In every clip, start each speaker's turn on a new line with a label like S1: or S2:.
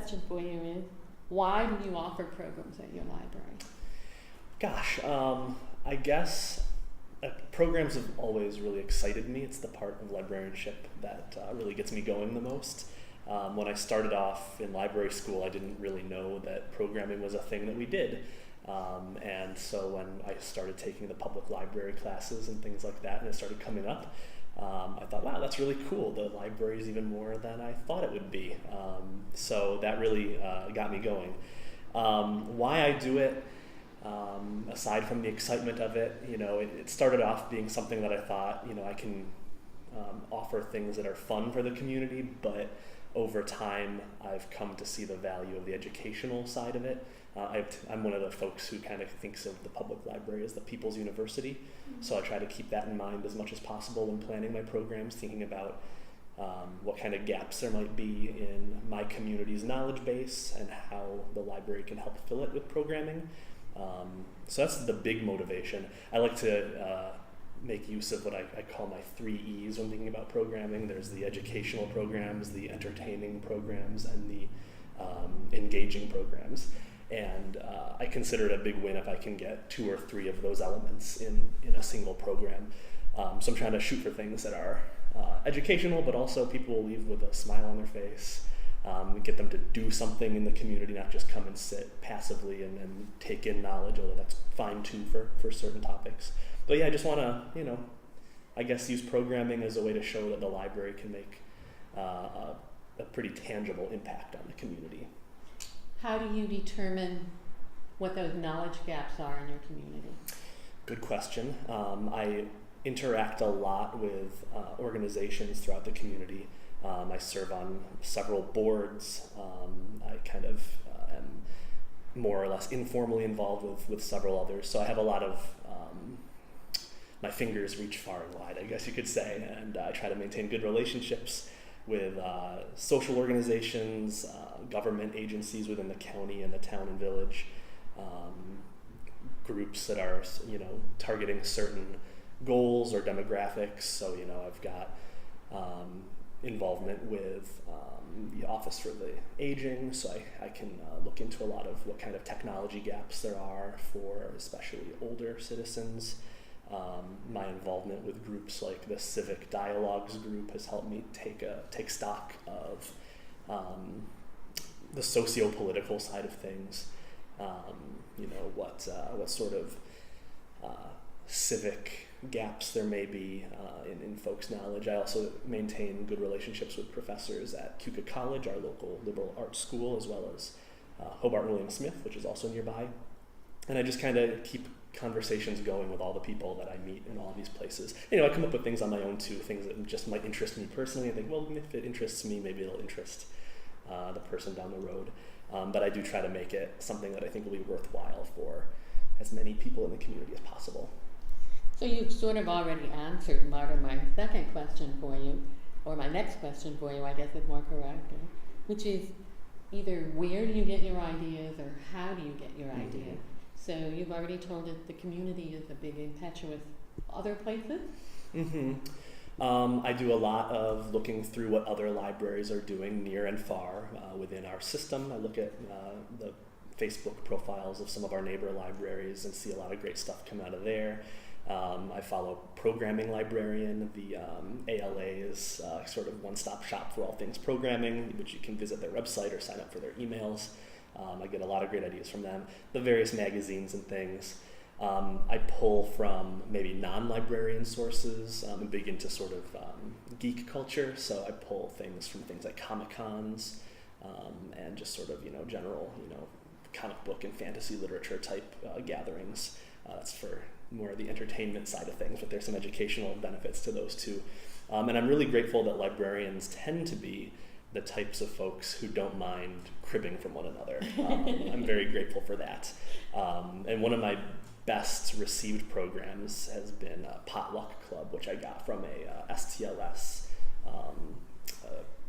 S1: question for you is, why do you offer programs at your library?
S2: Gosh, I guess programs have always really excited me. It's the part of librarianship that really gets me going the most. When I started off in library school, I didn't really know that programming was a thing that we did. And so when I started taking the public library classes and things like that, and it started coming up, I thought, wow, that's really cool. The library is even more than I thought it would be. So that really got me going. Why I do it, aside from the excitement of it, it started off being something that I thought, I can offer things that are fun for the community, but over time I've come to see the value of the educational side of it. I'm one of the folks who kind of thinks of the public library as the people's university, so I try to keep that in mind as much as possible when planning my programs, thinking about what kind of gaps there might be in my community's knowledge base and how the library can help fill it with programming. So that's the big motivation. I like to make use of what I call my 3 E's when thinking about programming. There's the educational programs, the entertaining programs, and the engaging programs. And I consider it a big win if I can get 2 or 3 of those elements in a single program. So I'm trying to shoot for things that are educational, but also people will leave with a smile on their face. Get them to do something in the community, not just come and sit passively and take in knowledge, although that's fine too for certain topics. But yeah, I just want to, I guess use programming as a way to show that the library can make a pretty tangible impact on the community.
S1: How do you determine what those knowledge gaps are in your community?
S2: Good question. I interact a lot with organizations throughout the community. I serve on several boards. I kind of am more or less informally involved with several others. So I have a lot of, my fingers reach far and wide, I guess you could say, and I try to maintain good relationships with social organizations, government agencies within the county and the town and village, groups that are, targeting certain goals or demographics. So, I've got involvement with the Office for the Aging, so I can look into a lot of what kind of technology gaps there are for especially older citizens. My involvement with groups like the Civic Dialogues group has helped me take stock of the socio-political side of things. What sort of civic gaps there may be in folks' knowledge. I also maintain good relationships with professors at Keuka College, our local liberal arts school, as well as Hobart William Smith, which is also nearby. And I just kind of keep conversations going with all the people that I meet in all these places. I come up with things on my own too, things that just might interest me personally. I think, well, if it interests me, maybe it'll interest the person down the road. But I do try to make it something that I think will be worthwhile for as many people in the community as possible.
S1: So you've sort of already answered part of my second question for you, or my next question for you, I guess is more correct, which is either where do you get your ideas or how do you get your ideas? So you've already told us the community is a big impetuous. Other places?
S2: I do a lot of looking through what other libraries are doing near and far within our system. I look at the Facebook profiles of some of our neighbor libraries and see a lot of great stuff come out of there. I follow Programming Librarian. The ALA is sort of one-stop shop for all things programming, which you can visit their website or sign up for their emails. I get a lot of great ideas from them. The various magazines and things. I pull from maybe non-librarian sources. I'm big into sort of geek culture, so I pull things from things like Comic-Cons and just sort of, general, comic book and fantasy literature type gatherings. That's for more of the entertainment side of things, but there's some educational benefits to those too. And I'm really grateful that librarians tend to be the types of folks who don't mind cribbing from one another. I'm very grateful for that. And one of my best received programs has been a Potluck Club, which I got from a STLS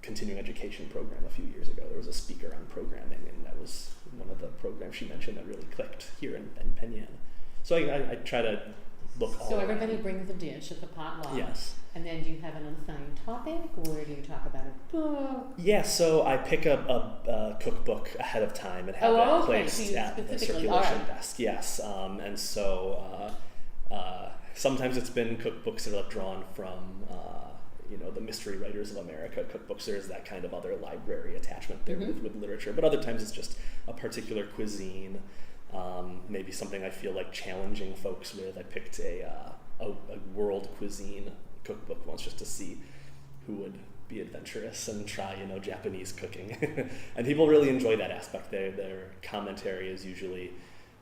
S2: continuing education program a few years ago. There was a speaker on programming, and that was one of the programs she mentioned that really clicked here in Penn Yan. So I try to look all
S1: So everybody
S2: around.
S1: brings a dish at the potluck.
S2: Yes.
S1: And then do you have an assigned topic, or do you talk about a book?
S2: Yeah, so I pick up a cookbook ahead of time and have it
S1: So
S2: placed
S1: you
S2: at the
S1: specifically
S2: circulation
S1: are.
S2: desk. Yes, and so sometimes it's been cookbooks that are drawn from the Mystery Writers of America cookbooks. There's that kind of other library attachment there with literature, but other times it's just a particular cuisine, maybe something I feel like challenging folks with. I picked a world cuisine cookbook once just to see who would be adventurous and try Japanese cooking. And people really enjoy that aspect. Their commentary is usually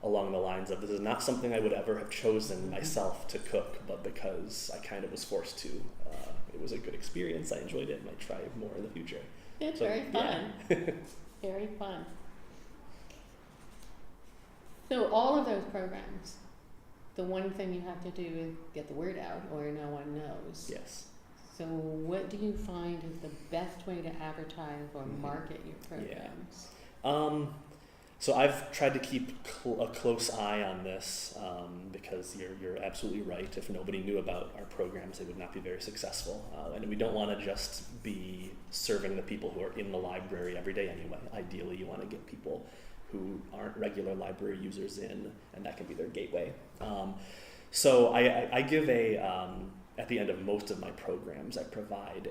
S2: along the lines of, this is not something I would ever have chosen myself to cook, but because I kind of was forced to, it was a good experience, I enjoyed it, might try more in the future.
S1: It's
S2: So,
S1: very fun.
S2: yeah.
S1: Very fun. So all of those programs, the one thing you have to do is get the word out, or no one knows.
S2: Yes.
S1: So what do you find is the best way to advertise or market your programs?
S2: So I've tried to keep a close eye on this because you're absolutely right. If nobody knew about our programs, they would not be very successful. And we don't want to just be serving the people who are in the library every day anyway. Ideally, you want to get people who aren't regular library users in, and that can be their gateway. So I give at the end of most of my programs, I provide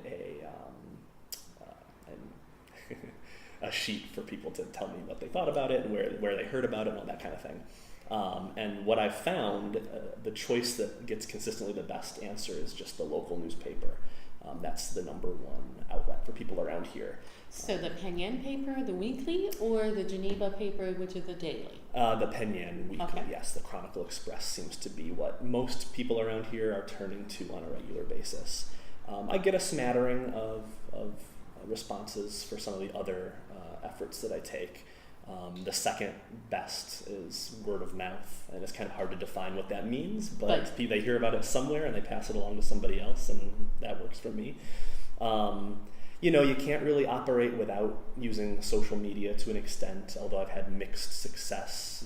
S2: a sheet for people to tell me what they thought about it and where they heard about it and all that kind of thing. And what I've found, the choice that gets consistently the best answer is just the local newspaper. That's the number one outlet for people around here.
S1: So the Penn Yan paper, the weekly, or the Geneva paper, which is a daily?
S2: The Penn Yan weekly,
S1: Okay.
S2: yes. The Chronicle Express seems to be what most people around here are turning to on a regular basis. I get a smattering of responses for some of the other efforts that I take. The second best is word of mouth, and it's kind of hard to define what that means, but they hear about it somewhere and they pass it along to somebody else, and that works for me. You can't really operate without using social media to an extent, although I've had mixed success.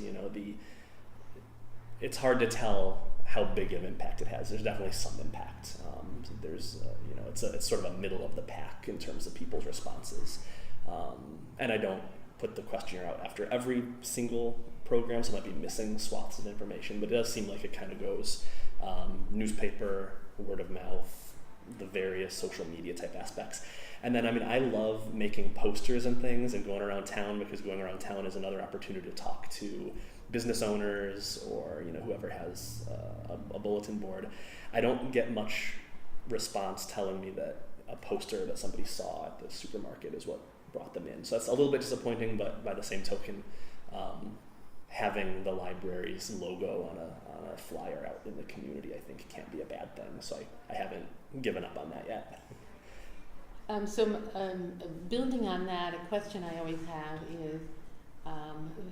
S2: It's hard to tell how big of impact it has. There's definitely some impact. It's sort of a middle of the pack in terms of people's responses. And I don't put the questionnaire out after every single program, so I might be missing swaths of information, but it does seem like it kind of goes newspaper, word of mouth, the various social media type aspects. And then, I love making posters and things and going around town, because going around town is another opportunity to talk to business owners or whoever has a bulletin board. I don't get much response telling me that a poster that somebody saw at the supermarket is what brought them in. So that's a little bit disappointing, but by the same token, having the library's logo on a flyer out in the community, I think, can't be a bad thing. So I haven't given up on that yet.
S1: Building on that, a question I always have is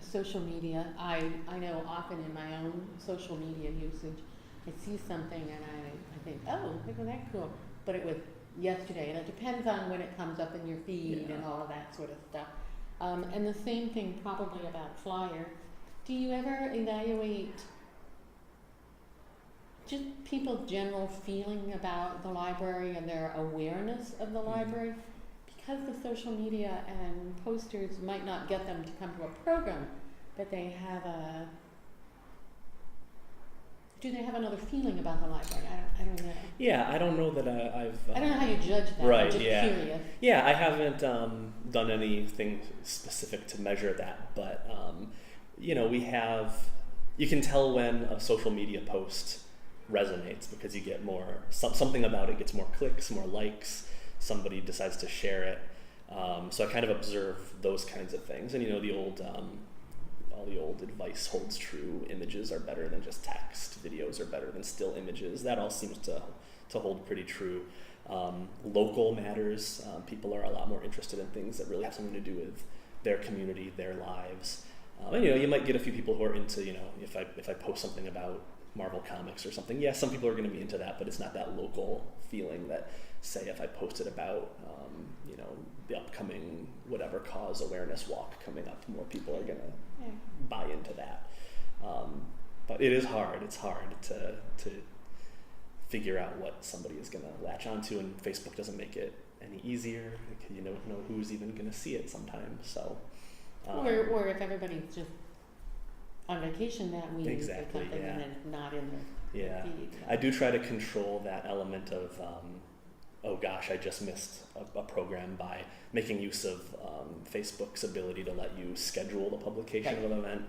S1: social media. I know often in my own social media usage, I see something and I think, oh, isn't that cool? But it was yesterday, and it depends on when it comes up in your feed and all of that sort of stuff. And the same thing probably about flyer. Do you ever evaluate just people's general feeling about the library and their awareness of the library? Because the social media and posters might not get them to come to a program, but they have do they have another feeling about the library? I don't know.
S2: Yeah, I don't know that I've...
S1: I don't know how you judge that.
S2: Right,
S1: I'm just curious.
S2: Yeah, I haven't done anything specific to measure that, but you can tell when a social media post resonates because you get more, something about it gets more clicks, more likes, somebody decides to share it. So I kind of observe those kinds of things. And all the old advice holds true. Images are better than just text. Videos are better than still images. That all seems to hold pretty true. Local matters. People are a lot more interested in things that really have something to do with their community, their lives. And you might get a few people who are into, if I post something about Marvel Comics or something, yeah, some people are going to be into that, but it's not that local feeling that, say, if I posted about, the upcoming whatever cause awareness walk coming up, more people are going to buy into that. but it is hard. It's hard to figure out what somebody is going to latch onto, and Facebook doesn't make it any easier because you don't know who's even going to see it sometimes. So,
S1: or if everybody's just on vacation that week
S2: exactly,
S1: or something,
S2: yeah.
S1: and then it's not in their feed.
S2: I do try to control that element of, oh gosh, I just missed a program by making use of Facebook's ability to let you schedule the publication of an event.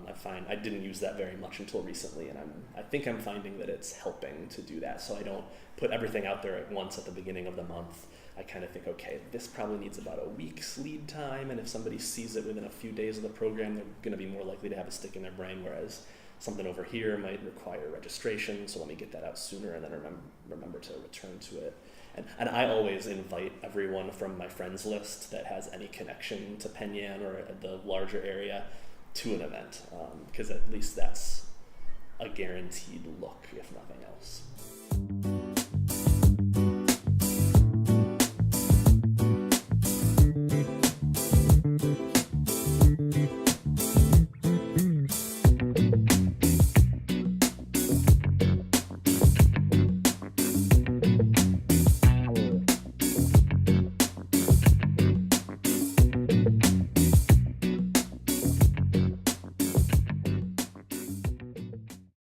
S2: I find I didn't use that very much until recently, and I think I'm finding that it's helping to do that. So I don't put everything out there at once at the beginning of the month. I kind of think, okay, this probably needs about a week's lead time, and if somebody sees it within a few days of the program, they're going to be more likely to have it stick in their brain, whereas something over here might require registration, so let me get that out sooner and then remember to return to it. And I always invite everyone from my friends list that has any connection to Penn Yan or the larger area to an event, because at least that's a guaranteed look, if nothing else.